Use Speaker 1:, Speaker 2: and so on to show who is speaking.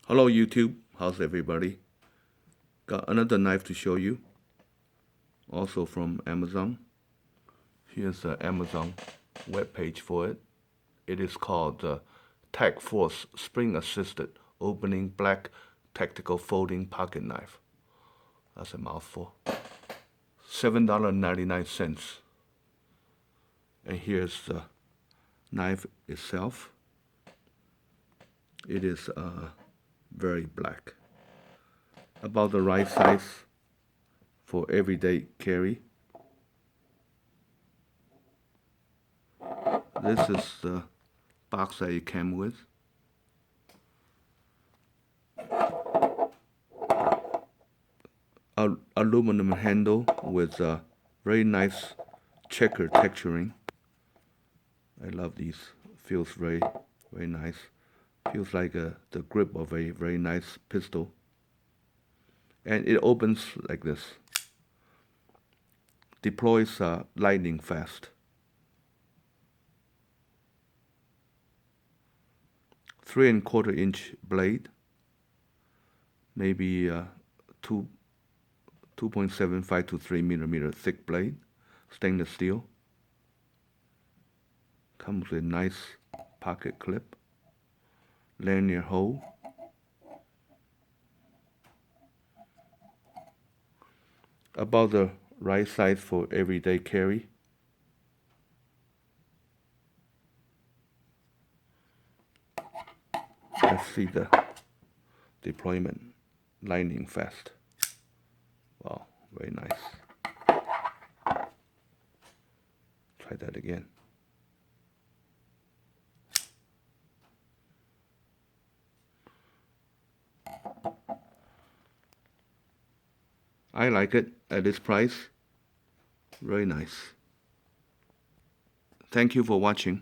Speaker 1: Hello YouTube, how's everybody? Got another knife to show you, also from Amazon. Here's the Amazon webpage for it. It is called the Tac-Force Spring Assisted Opening Black Tactical Folding Pocket Knife. That's a mouthful. $7.99. And here's the knife itself. It is very black. About the right size for everyday carry. This is the box that it came with. Aluminum handle with very nice checker texturing. I love these. Feels very, very nice. Feels like the grip of a very nice pistol. And it opens like this. Deploys lightning fast. 3¼ inch blade. Maybe 2.75 to 3 millimeter thick blade. Stainless steel. Comes with a nice pocket clip. Lanyard hole. About the right size for everyday carry. Let's see the deployment. Lightning fast. Wow, very nice. Try that again. I like it at this price. Very nice. Thank you for watching.